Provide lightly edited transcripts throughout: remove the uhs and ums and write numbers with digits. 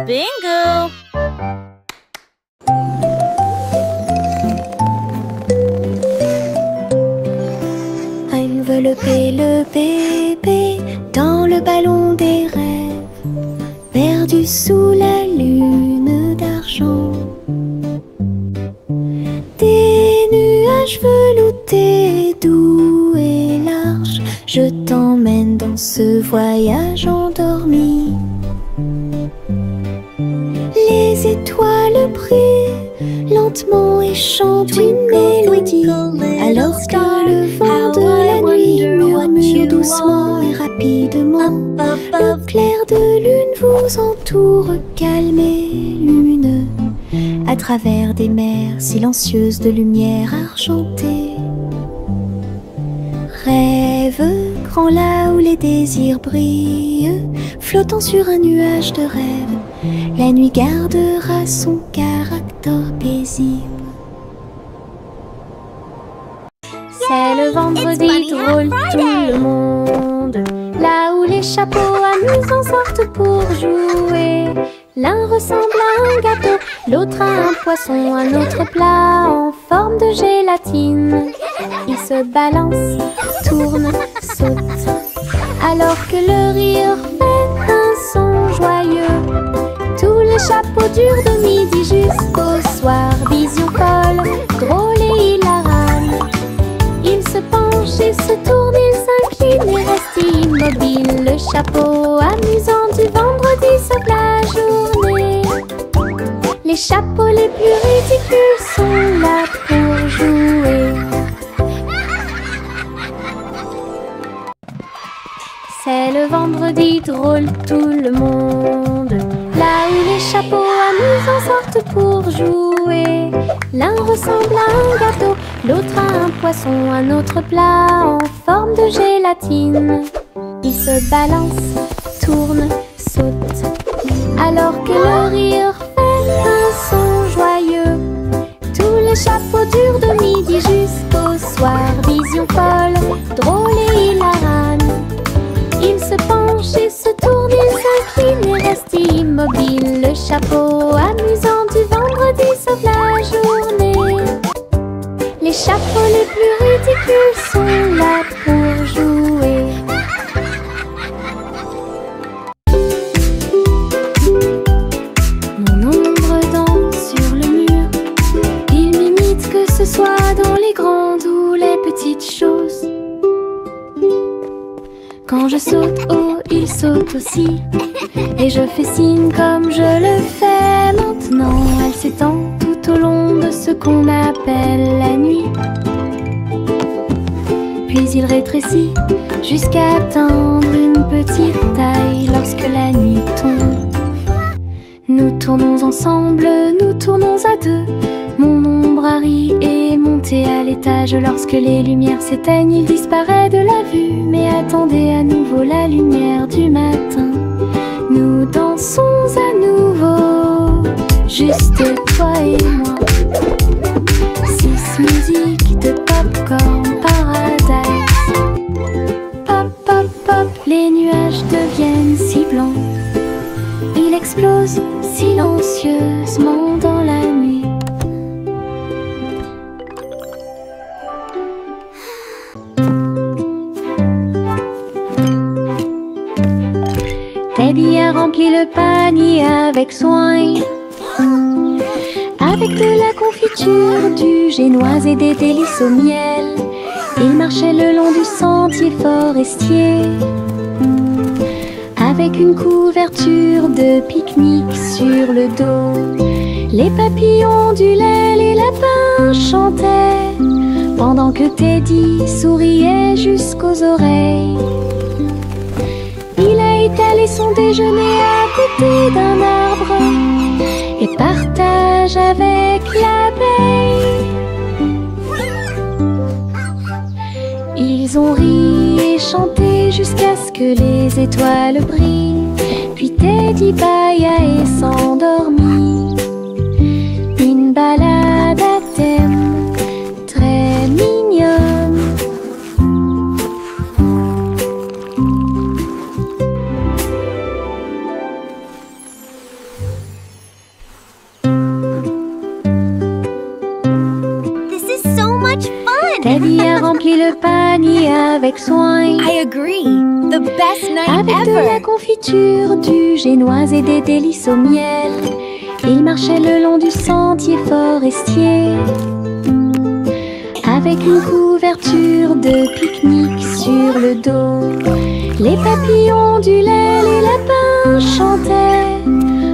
Bingo! Envelopper le bébé dans le ballon des rêves, perdu sous la lune d'argent. Des nuages veloutés, doux et larges, je t'emmène dans ce voyage endormi. Les étoiles brillent lentement et chantent une mélodie, alors que le vent de la nuit murmure doucement et rapidement. Le clair de lune vous entoure, calme et lumineux, à travers des mers silencieuses de lumière argentée. Rêve grand là où les désirs brillent, flottant sur un nuage de rêve, la nuit gardera son caractère paisible. C'est le vendredi drôle, tout le monde, là où les chapeaux amusants sortent pour jouer. L'un ressemble à un gâteau, l'autre à un poisson, un autre plat en forme de gélatine. Ils se balancent, tournent, sautent, alors que le rire fait un son joyeux. Tous les chapeaux durent de midi jusqu'au soir. Vision folle, drôle et hilarante. Ils se penchent et se tournent, ils s'inclinent et restent immobiles. Le chapeau amusant du vendredi sauve la journée. Les chapeaux les plus ridicules sont là pour jouer. C'est le vendredi drôle, tout le monde, là où les chapeaux amusants sortent pour jouer. L'un ressemble à un gâteau, l'autre à un poisson, un autre plat en forme de gélatine. Ils se balancent, tournent, sautent, alors que le rire fait un son joyeux. Tous les chapeaux durent de midi jusqu'au soir. Vision folle, drôle et hilarante. Ils se penchent et se tournent, ils s'inclinent et restent immobiles. Le chapeau amusant du vendredi sauve la journée. Les chapeaux les plus ridicules sont là pour jouer. Mon ombre danse sur le mur. Il m'imite que ce soit dans les grandes ou les petites choses. Quand je saute haut, il saute aussi. Et je fais signe comme je le fais maintenant. Elle s'étend tout au long de ce qu'on appelle la nuit. Puis il rétrécit jusqu'à atteindre une petite taille lorsque la nuit tombe. Nous tournons ensemble, nous tournons à deux. Mon ombre Harry est monté à l'étage. Lorsque les lumières s'éteignent, il disparaît de la vue. Mais attendez à nouveau la lumière du matin. Nous dansons à nouveau, juste toi et moi. 6 musiques de Popcorn Paradise. Pop, pop, pop, les nuages deviennent si blancs. Il explose silencieusement dans la nuit. Teddy a rempli le panier avec soin, avec de la confiture, du génoise et des délices au miel. Il marchait le long du sentier forestier, avec une couverture de pique-nique sur le dos. Les papillons ondulaient, les lapins chantaient, pendant que Teddy souriait jusqu'aux oreilles. Il a étalé son déjeuner à côté d'un arbre et partage avec l'abeille. Ils ont ri et chanté jusqu'à ce que les étoiles brillent. Puis Teddy bâilla et s'endormit. Une balade à thème très mignonne. remplit le panier avec soin. I agree. The best night Avec de la ever. confiture, du génoise et des délices au miel, il marchait le long du sentier forestier. Avec une couverture de pique-nique sur le dos, les papillons du lait, les lapins chantaient,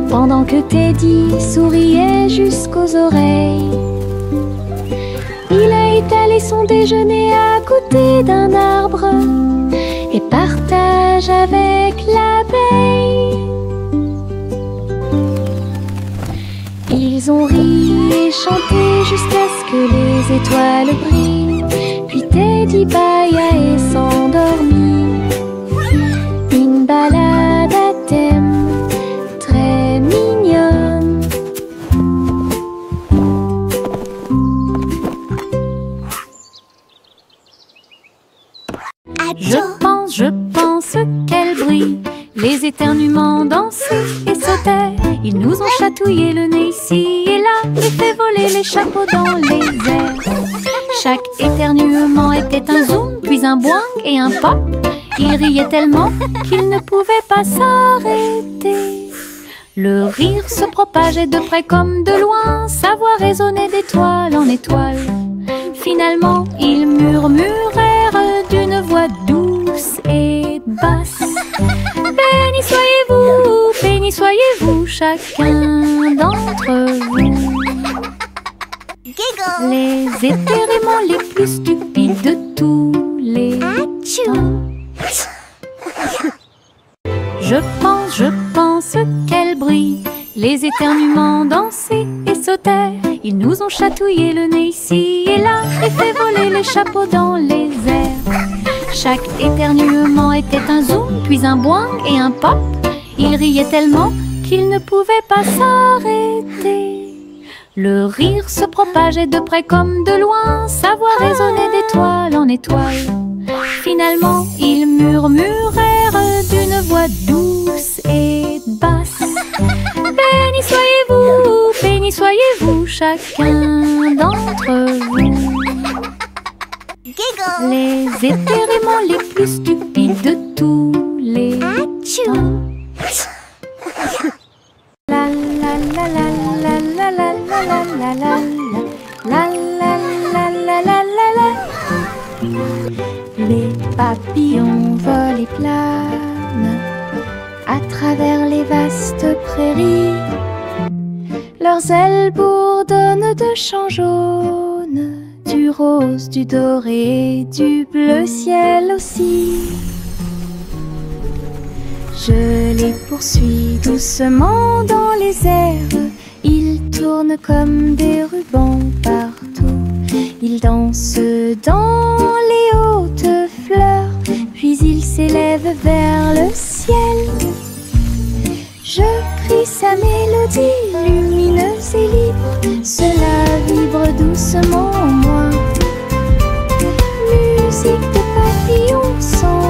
pendant que Teddy souriait jusqu'aux oreilles. Il a étalé son déjeuner à côté d'un arbre et partage avec l'abeille. Ils ont ri et chanté jusqu'à ce que les étoiles brillent. Puis Teddy bâilla et s'endormit. Une balade à thème très mignonne. Je pense qu'elle brille. Les éternuements dansaient et sautaient. Ils nous ont chatouillé le nez ici et là, et fait voler les chapeaux dans les airs. Chaque éternuement était un zoom, puis un boing et un pop. Ils riaient tellement qu'ils ne pouvaient pas s'arrêter. Le rire se propageait de près comme de loin, sa voix résonnait d'étoile en étoile. Finalement, ils murmurèrent d'une voix douce et basse. Béni soyez-vous, chacun d'entre vous. Giggle. Les éternuements les plus stupides de tous les temps. Je pense qu'elle brille. Les éternuements dansaient et sautaient. Ils nous ont chatouillé le nez ici et là, et fait voler les chapeaux dans les airs. Chaque éternuement était un zoom, puis un boing et un pop. Ils riaient tellement qu'ils ne pouvaient pas s'arrêter. Le rire se propageait de près comme de loin, sa voix résonnait d'étoile en étoile. Finalement, ils murmurèrent d'une voix douce et basse. Béni soyez-vous, chacun d'entre vous. Giggle. Les éternuements les plus stupides de tous les temps. La la la la la la la la la la la la la la la la. Les papillons volent et planent à travers les vastes prairies. Leurs ailes bourdonnent de chants jaunes, du rose, du doré, du bleu ciel aussi. Je les poursuis doucement dans les airs. Ils tournent comme des rubans partout. Ils dansent dans les hautes fleurs, puis ils s'élèvent vers le ciel. Je crie sa mélodie lumineuse et libre. Cela vibre doucement en moi. Musique de papillons sans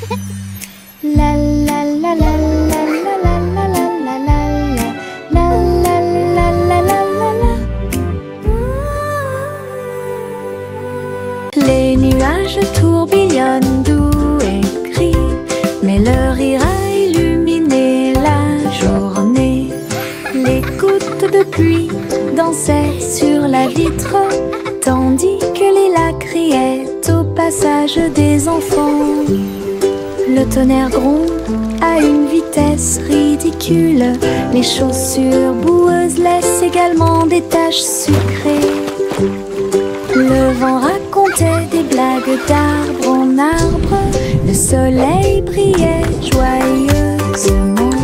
fin. La la la la la la la la la la la la la la la la. Les nuages tourbillonnent doux et gris, mais leur rire a illuminé la journée. Les gouttes de pluie dansaient sur la vitre, tandis que les lacs riaient au passage des enfants. Le tonnerre gronde à une vitesse ridicule. Les chaussures boueuses laissent également des taches sucrées. Le vent racontait des blagues d'arbre en arbre. Le soleil brillait joyeusement.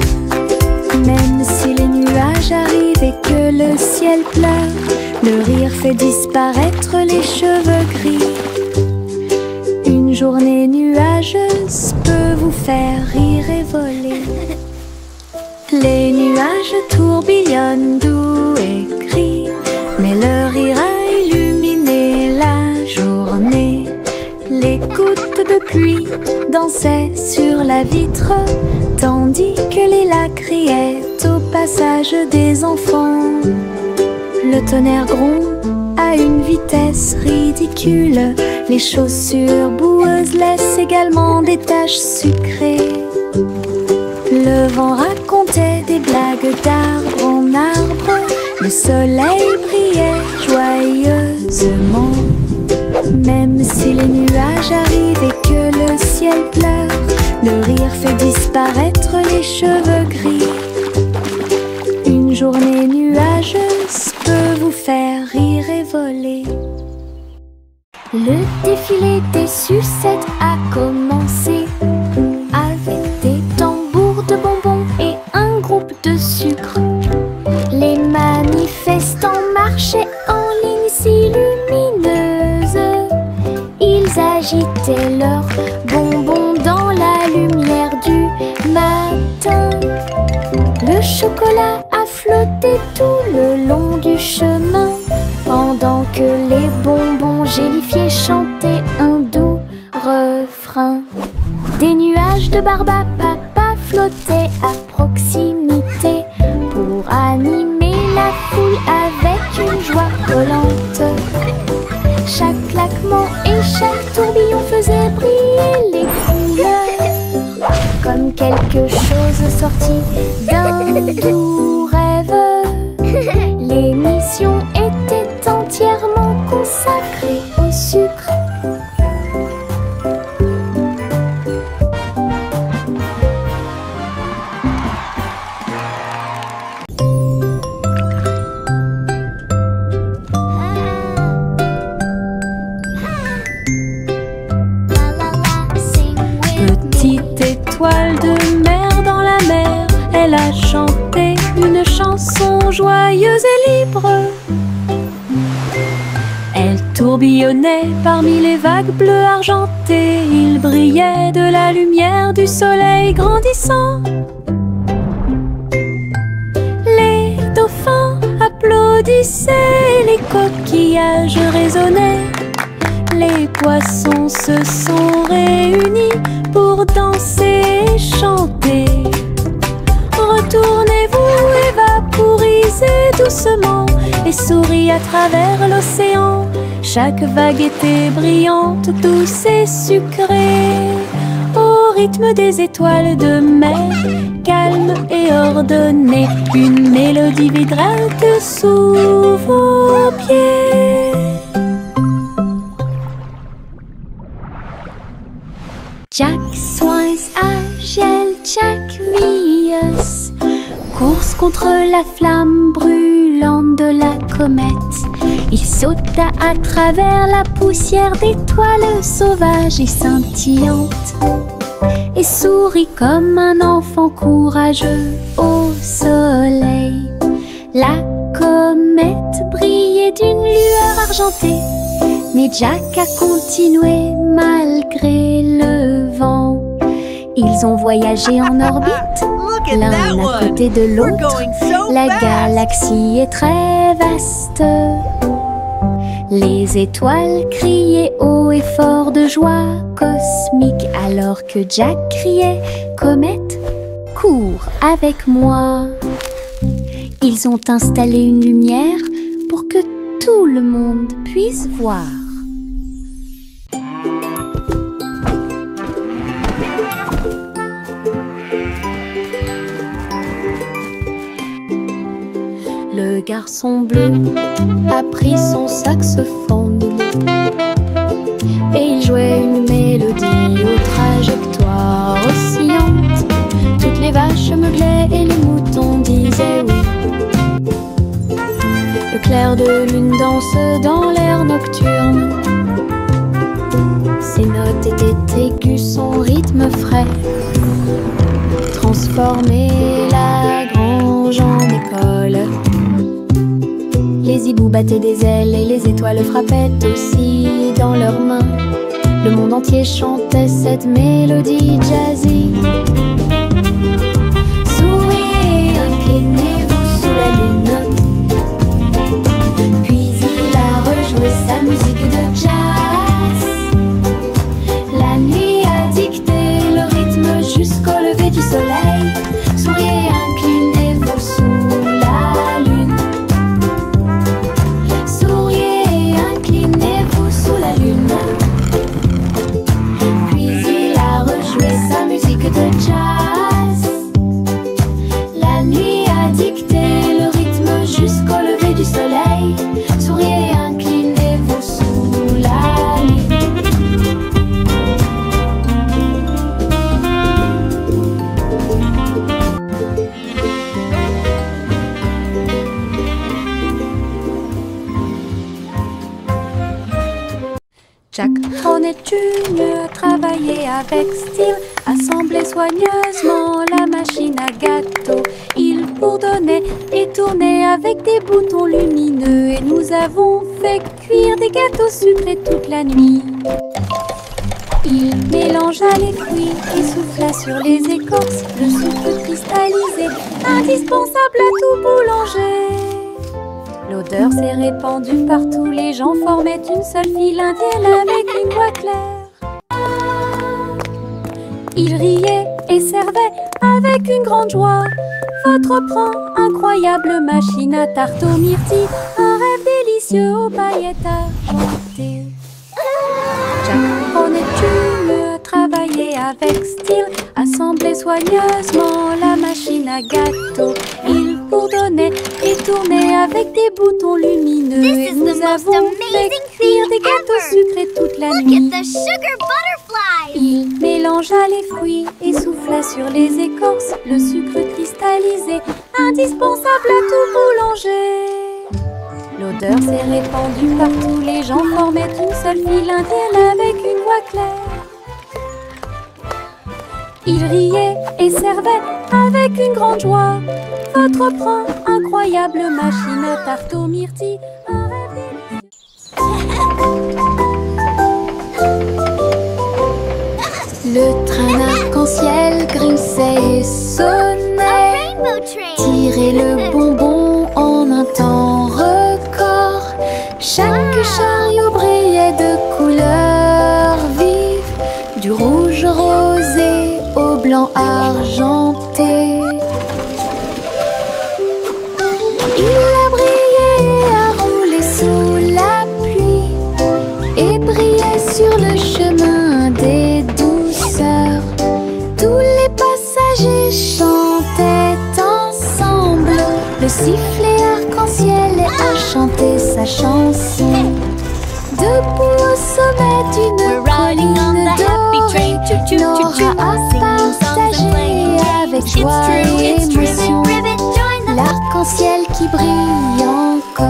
Même si les nuages arrivent et que le ciel pleure, le rire fait disparaître les cheveux gris. Une journée nuageuse peut vous faire rire et voler. Les nuages tourbillonnent doux et gris, mais leur rire a illuminé la journée. Les gouttes de pluie dansaient sur la vitre, tandis que les lacs riaient au passage des enfants. Le tonnerre gronde à une vitesse ridicule. Les chaussures boueuses laissent également des taches sucrées. Le vent racontait des blagues d'arbre en arbre. Le soleil brillait joyeusement. Même si les nuages arrivent et que le ciel pleure, le rire fait disparaître les cheveux gris. Une journée nuageuse peut vous faire rire et voler. Le défilé des sucettes a commencé avec des tambours de bonbons et un groupe de sucre. Les manifestants marchaient en ligne si lumineuse. Ils agitaient leurs bonbons dans la lumière du matin. Le chocolat a flotté tout le long du chemin, pendant que les bonbons gélifiés chantaient un doux refrain. Des nuages de barbe à papa flottaient à proximité pour animer la foule avec une joie collante. Chaque claquement et chaque tourbillon faisait briller les couleurs, comme quelque chose sorti d'un doux rêve. L'émission était entièrement consacrée au sucre. Petite étoile de mer dans la mer, elle a chanté une chanson joyeuse et libre. Elle tourbillonnait parmi les vagues bleues argentées. Il brillait de la lumière du soleil grandissant. Les dauphins applaudissaient, les coquillages résonnaient. Les poissons se sont réunis pour danser et chanter. Retournez-vous et vaporisez doucement et souris à travers l'océan. Chaque vague était brillante, douce et sucrée, au rythme des étoiles de mer, calme et ordonnée. Une mélodie vibrante sous vos pieds. Jack Swans agile, Jack Mius, course contre la flamme brûlante de la comète. Il sauta à travers la poussière d'étoiles sauvages et scintillantes et sourit comme un enfant courageux au soleil. La comète brillait d'une lueur argentée, mais Jack a continué malgré le vent. Ils ont voyagé en orbite, l'un à côté de l'autre. La galaxie est très vaste. Les étoiles criaient haut et fort de joie cosmique, alors que Jack criait « Comète, cours avec moi !» Ils ont installé une lumière pour que tout le monde puisse voir. Le garçon bleu a pris son saxophone et il jouait une mélodie aux trajectoires oscillantes. Toutes les vaches meuglaient et les moutons disaient oui. Le clair de lune danse dans l'air nocturne. Ses notes étaient aiguës, son rythme frais transformait la grange en école. Les hiboux battaient des ailes et les étoiles frappaient aussi dans leurs mains. Le monde entier chantait cette mélodie jazzy. Souriez, inclinez-vous sous la lune. Puis il a rejoué sa musique de jazz. La nuit a dicté le rythme jusqu'au lever du soleil. Souriez, inclinez-vous sous la lune. Souriez, Jack, Ron et Junior travaillaient avec style, assemblaient soigneusement la machine à gâteau. Ils bourdonnaient et tournaient avec des boutons lumineux, et nous avons fait cuire des gâteaux sucrés toute la nuit. Il mélangea les fruits et souffla sur les écorces le sucre cristallisé, indispensable à tout boulanger. L'odeur s'est répandue partout, les gens formaient une seule file indienne avec une voix claire. Ils riaient et servaient avec une grande joie votre pain, incroyable machine à tarte aux myrtilles, un rêve délicieux aux paillettes argentées. Jack, Ron et Junior travaillaient avec style, assemblaient soigneusement la machine à gâteau. Ils bourdonnaient et tournaient avec des boutons lumineux, et nous avons fait cuire des gâteaux sucrés toute la nuit. Il mélangea les fruits et souffla sur les écorces le sucre cristallisé, indispensable à tout boulanger. L'odeur s'est répandue partout, les gens formaient une seule file indienne avec une voix claire. Ils riaient et servaient avec une grande joie votre pain, incroyable machine à tarte aux myrtilles, un rêve délicieux. Le train arc-en-ciel grinçait et sonnait, tirait le bonbon en un temps record. Chaque chariot brillait de couleurs vives, du rouge rosé au blanc argenté. Il a brillé, a roulé sous la pluie et brillait sur le chemin des douceurs. Tous les passagers chantaient ensemble, le sifflet arc-en-ciel a chanté sa chanson. Debout au sommet d'une colline dorée, Nora a partagé avec joie et émotion l'arc-en-ciel qui brille encore.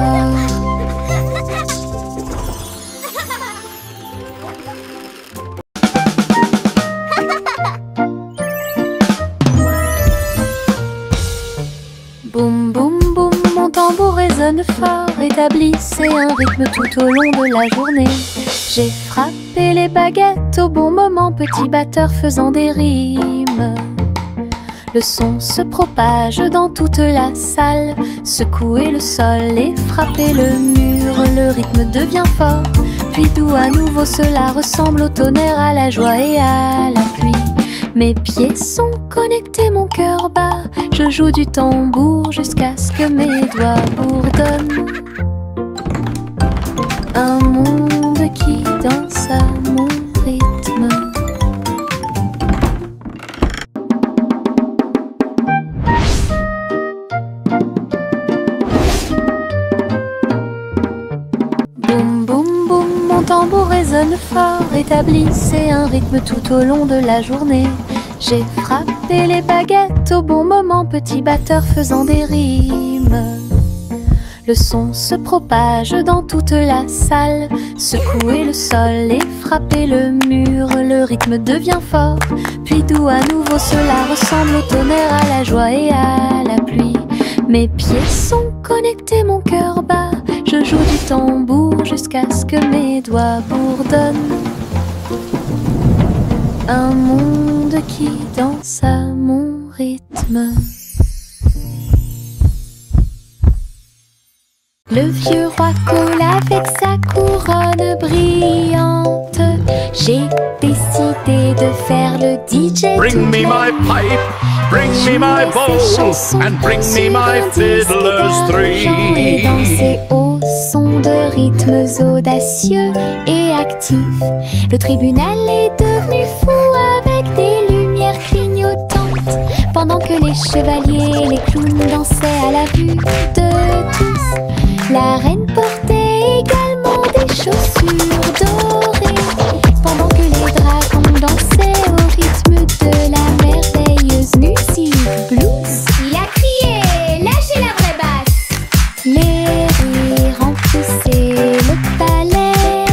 Boum boum boum, mon tambour résonne fort, établissez un rythme tout au long de la journée. J'ai frappé les baguettes au bon moment, petit batteur faisant des rimes. Le son se propage dans toute la salle, secouez le sol et frappez le mur. Le rythme devient fort, puis doux à nouveau, cela ressemble au tonnerre, à la joie et à la pluie. Mes pieds sont connectés, mon cœur bat, je joue du tambour jusqu'à ce que mes doigts bourdonnent. Un monde qui danse à mon rythme. Boum boum boum, mon tambour résonne fort, établissez un rythme tout au long de la journée. J'ai frappé les baguettes au bon moment, petit batteur faisant des rimes. Le son se propage dans toute la salle, secouez le sol et frappez le mur. Le rythme devient fort, puis doux à nouveau, cela ressemble au tonnerre, à la joie et à la pluie. Mes pieds sont connectés, mon cœur bat, je joue du tambour jusqu'à ce que mes doigts bourdonnent. Un monde qui danse à mon rythme. Le vieux roi coule avec sa couronne brillante. J'ai décidé de faire le DJ. Bring me my pipe, bring me my bowl, and bring me my fiddlers three. Et danser au son de rythmes audacieux et actifs. Le tribunal est devenu fou avec des lumières clignotantes, pendant que les chevaliers et les clowns dansaient à la vue de tous. La reine portait également des chaussures dorées, pendant que les dragons dansaient au rythme de la merveilleuse musique blues. Il a crié, lâchez la vraie basse. Les rires remplissaient le palais.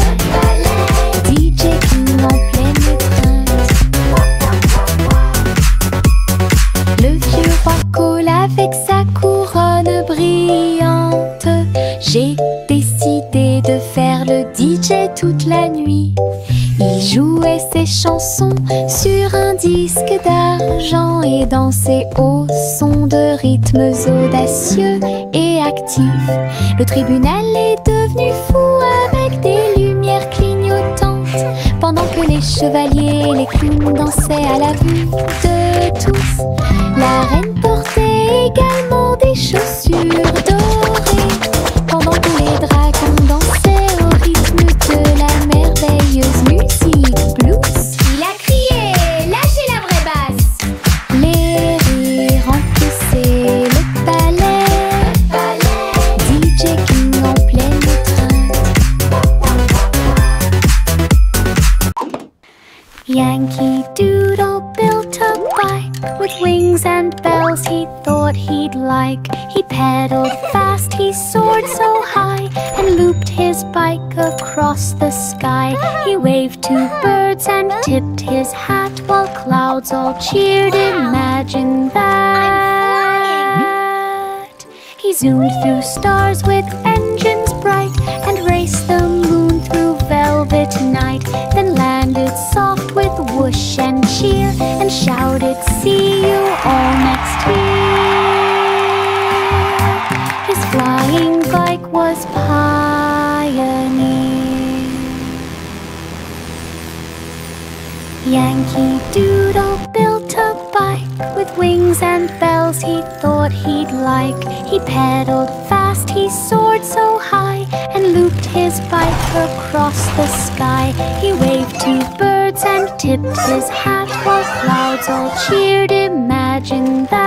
sur un disque d'argent et danser au son de rythmes audacieux et actifs. Le tribunal est devenu fou avec des lumières clignotantes, pendant que les chevaliers et les clowns dansaient à la vue de tous. La reine portait également des chaussures dorées, pendant que les dragons dansaient au rythme de la merveilleuse musique blues. Il a crié, lâchez la vraie basse. Les rires remplissaient le palais, DJ King en pleine étreinte. Yankee Doodle built a bike with wings and bells he thought he'd like. He pedaled fast, he soared so high, and looped his bike across the sky. He waved to birds and tipped his hat while clouds all cheered. Imagine that. He zoomed through stars with engines bright and raced the moon through velvet night, then landed soft with whoosh and cheer and shouted, "See you all next year." His flying bike was Pioneer. Yankee Doodle built a bike with wings and bells he thought he'd like. He pedaled fast, he soared so high, and looped his bike across the sky. He waved to birds and tipped his hat while clouds all cheered. Imagine that.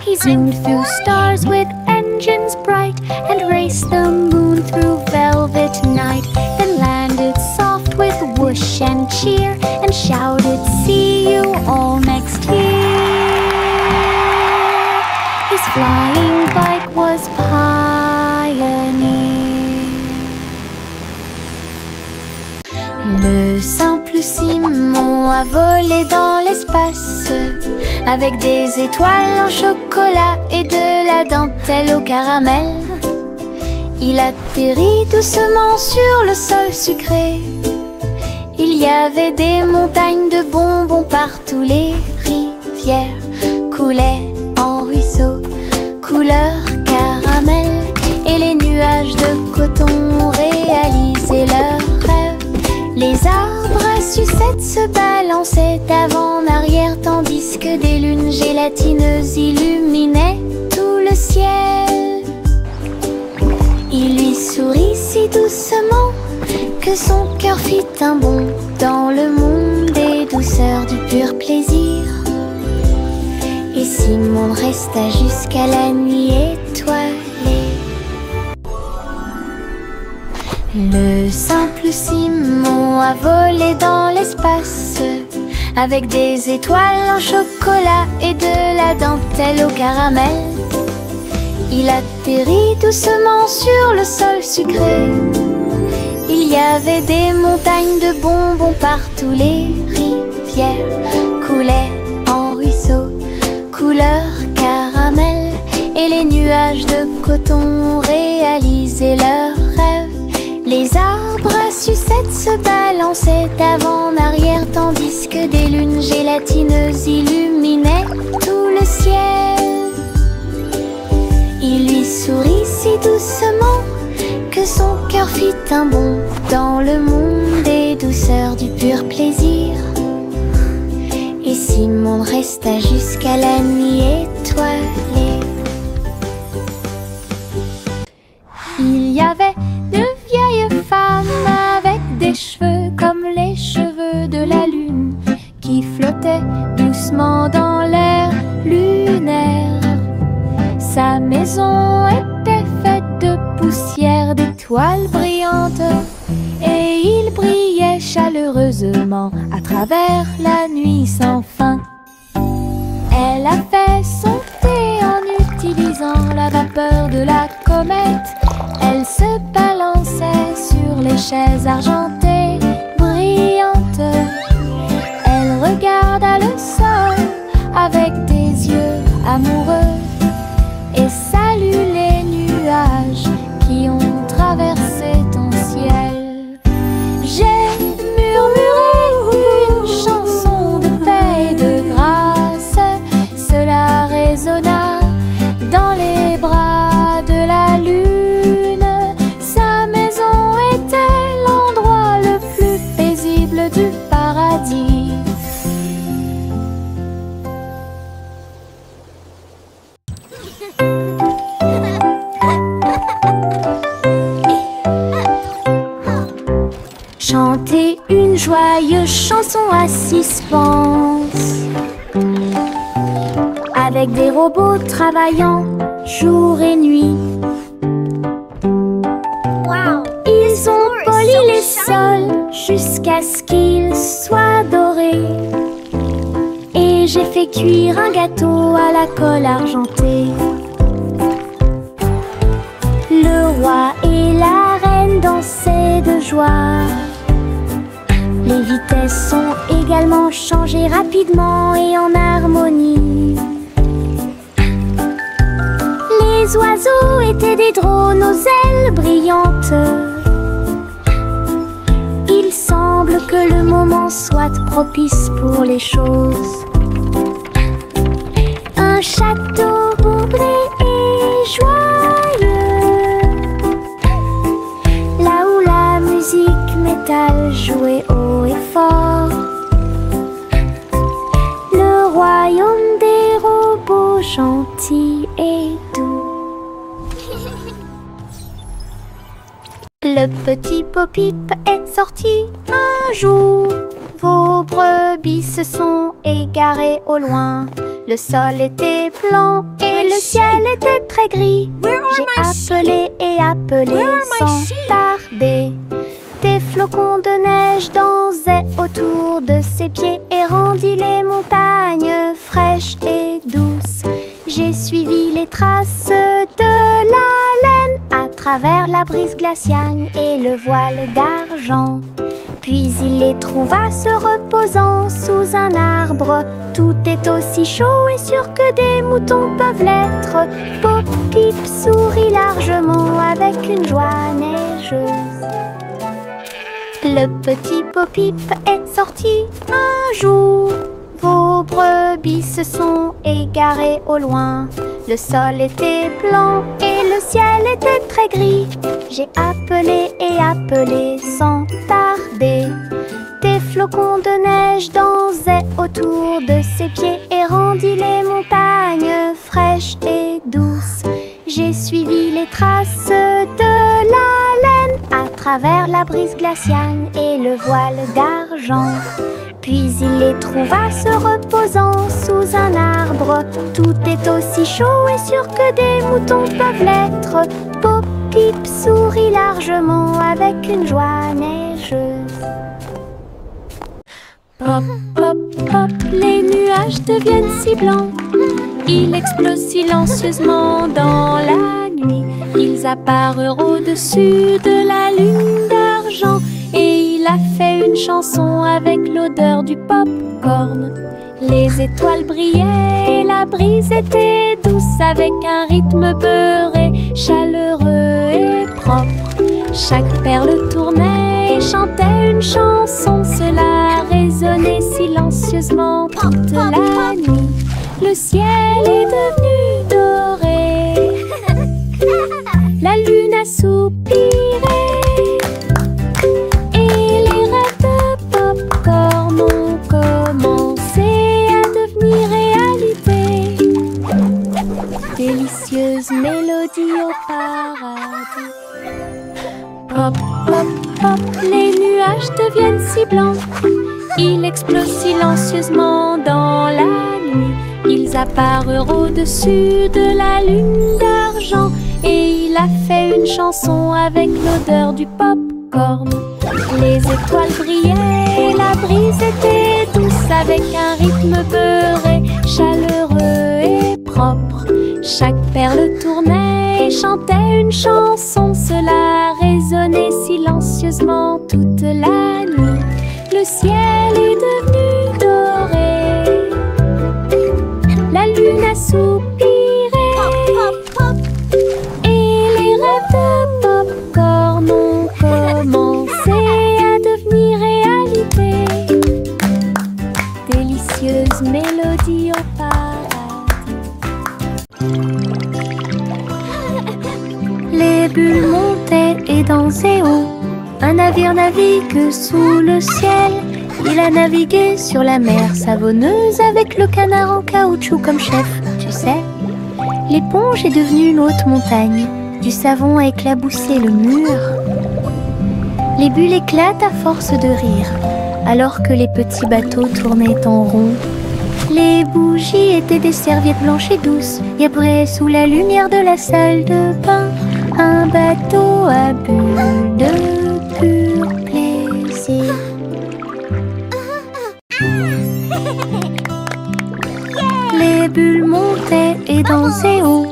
He zoomed through stars with engines bright and raced the moon through velvet night, then landed soft with whoosh and cheer and shouted, "See you all next year." His flying bike was Pioneer. Le simple Simon a volé dans l'espace avec des étoiles en chocolat et de la dentelle au caramel. Il atterrit doucement sur le sol sucré. Il y avait des montagnes de bonbons partout. Les rivières coulaient en ruisseaux couleur caramel, et les nuages de coton réalisaient leurs rêves. Les arbres à sucettes se balançaient d'avant en arrière, tandis que des lunes gélatineuses illuminaient tout le ciel. Il lui sourit si doucement que son cœur fit un bond dans le monde des douceurs du pur plaisir. Et Simon resta jusqu'à la nuit étoilée. Le simple Simon a volé dans l'espace avec des étoiles en chocolat et de la dentelle au caramel. Il atterrit doucement sur le sol sucré. Il y avait des montagnes de bonbons partout. Les rivières coulaient en ruisseaux couleur caramel, et les nuages de coton réalisaient leurs rêves. Les arbres à sucettes se balançaient d'avant en arrière, tandis que des lunes gélatineuses illuminaient tout le ciel. Il lui sourit si doucement que son cœur fit un bond dans le monde des douceurs du pur plaisir. Et Simon resta jusqu'à la nuit étoilée. Il y avait de vieilles femmes avec des cheveux comme les cheveux de la lune, qui flottaient doucement dans l'air lunaire. Sa maison était faite de poussière, d'étoiles brillantes, et il brillait chaleureusement à travers la nuit sans fin. Elle a fait son thé en utilisant la vapeur de la comète. Elle se balançait sur les chaises argentées brillantes. Elle regarda le sol avec des yeux amoureux et salue les nuages qui ont traversé ton ciel. J'ai murmuré une joyeuse chanson à suspense, avec des robots travaillant jour et nuit. Ils ont poli les sols jusqu'à ce qu'ils soient dorés. Et j'ai fait cuire un gâteau à la colle argentée. Le roi et la reine dansaient de joie. Les vitesses sont également changées rapidement et en harmonie. Les oiseaux étaient des drones aux ailes brillantes. Il semble que le moment soit propice pour les choses. Un château bourré et joyeux, là où la musique métal jouait haut et fort. Le royaume des robots gentils et doux. Le petit Bo-Peep est sorti un jour. Vos brebis se sont égarées au loin. Le sol était blanc et le ciel était très gris. J'ai appelé et appelé sans tarder. Des flocons de neige dansaient autour de ses pieds et rendit les montagnes fraîches et douces. J'ai suivi les traces de la laine à travers la brise glaciale et le voile d'argent. Puis il les trouva se reposant sous un arbre. Tout est aussi chaud et sûr que des moutons peuvent l'être. Bo-Peep sourit largement avec une joie neigeuse. Le petit Bo-Peep est sorti un jour. Vos brebis se sont égarées au loin. Le sol était blanc et le ciel était très gris. J'ai appelé et appelé sans tarder. Des flocons de neige dansaient autour de ses pieds et rendit les montagnes fraîches et douces. J'ai suivi les traces de la laine à travers la brise glaciale et le voile d'argent. Puis il les trouva se reposant sous un arbre. Tout est aussi chaud et sûr que des moutons peuvent l'être. Bo-Peep sourit largement avec une joie neigeuse. Pop, pop, pop, les nuages deviennent si blancs. Ils explosent silencieusement dans la nuit. Ils apparurent au-dessus de la lune d'argent. Et il a fait une chanson avec l'odeur du pop-corn. Les étoiles brillaient et la brise était douce, avec un rythme beurré, chaleureux et propre. Chaque perle tournait et chantait une chanson. Cela résonnait silencieusement toute la nuit. Le ciel est devenu doré. La lune a soupiré. Délicieuse mélodie au paradis. Pop, pop, pop, les nuages deviennent si blancs. Ils explosent silencieusement dans la nuit. Ils apparurent au-dessus de la lune d'argent. Et il a fait une chanson avec l'odeur du pop-corn. Les étoiles brillaient et la brise était douce, avec un rythme beurré, chaleureux et propre. Chaque perle tournait et chantait une chanson. Cela résonnait silencieusement toute la nuit. Le ciel est devenu doré. La lune a soupiré. Et les rêves de pop-corn ont commencé à devenir réalité. Délicieuse mélodie au paradis. Les bulles montaient et dansaient haut. Un navire navigue sous le ciel. Il a navigué sur la mer savonneuse avec le canard en caoutchouc comme chef. Tu sais, l'éponge est devenue une haute montagne. Du savon a éclaboussé le mur. Les bulles éclatent à force de rire. alors que les petits bateaux tournaient en rond. Les bougies étaient des serviettes blanches et douces, et après, sous la lumière de la salle de bain, un bateau à bulles de pur plaisir. Les bulles montaient et dansaient haut.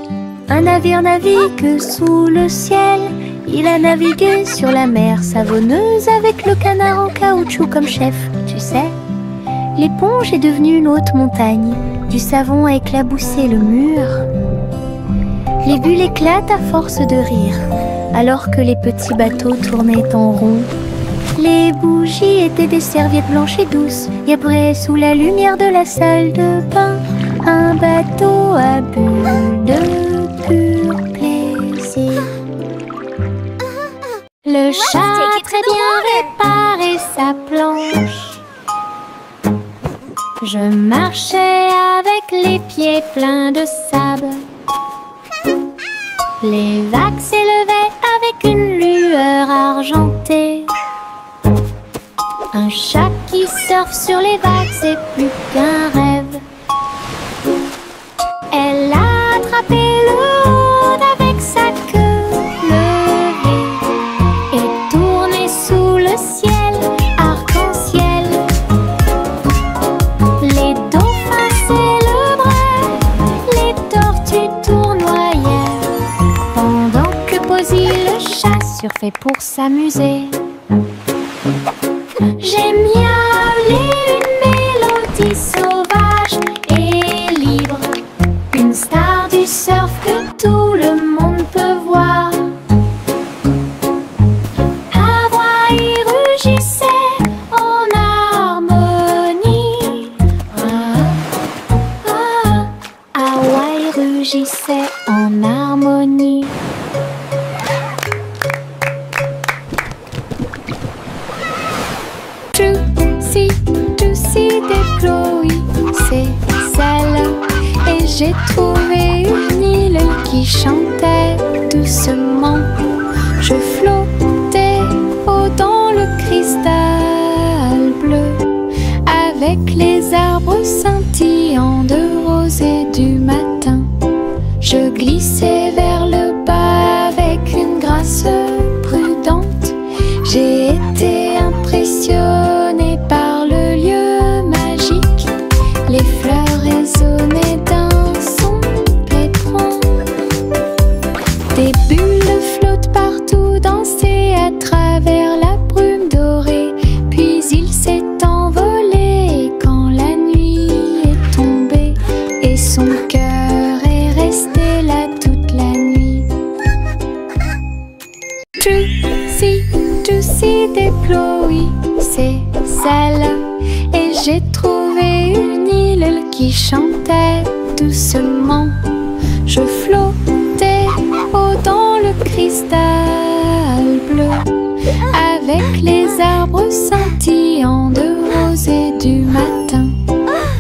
Un navire navigue sous le ciel. Il a navigué sur la mer savonneuse avec le canard en caoutchouc comme chef, tu sais. L'éponge est devenue une haute montagne. Du savon a éclaboussé le mur. Les bulles éclatent à force de rire, alors que les petits bateaux tournaient en rond. Les bougies étaient des serviettes blanches et douces, et après, sous la lumière de la salle de bain, un bateau à bulles de pur plaisir. Le chat a très bien réparé sa planche. Je marchais avec les pieds pleins de sable. Les vagues s'élevaient avec une lueur argentée. Un chat qui surfe sur les vagues, c'est plus qu'un rêve. Elle a attrapé le rôde avec sa queue levée et tourné sous le ciel arc-en-ciel. Les dauphins célébraient, les tortues tournoyaient, pendant que Posy le chat surfait pour s'amuser. J'ai miaulé une mélodie sauvage et libre, une star du surf que tout le monde peut voir. Hawaï rugissait en harmonie. Hawaï rugissait en harmonie. Juicy des Chloé, c'est celle. Et j'ai trouvé une île qui chantait doucement. Je flottais haut dans le cristal bleu, avec les arbres scintillants de rosée du matin. Je glissais vers le bas avec une grâce prudente. J'ai été impressionnée par le lieu magique. Les fleurs résonnaient d'un son pétrant. Des bulles flottent partout, dansaient à travers la brume dorée. Puis il s'est envolé quand la nuit est tombée, et son cœur est resté là toute la nuit. Juicy des Chloé, c'est celle. Et j'ai trouvé une île qui chantait doucement. Je flottais haut dans le cristal bleu, avec les arbres scintillants de rosée du matin.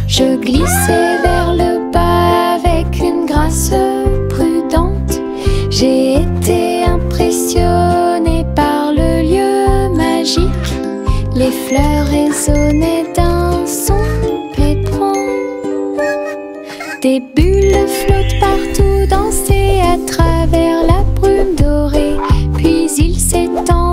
Je glissais vers le bas avec une grâce prudente. J'ai été impressionnée par le lieu magique. Les fleurs résonnaient d'un son pétrant. Des bulles flottent partout, dansaient à travers la brume dorée. Puis il s'est envolé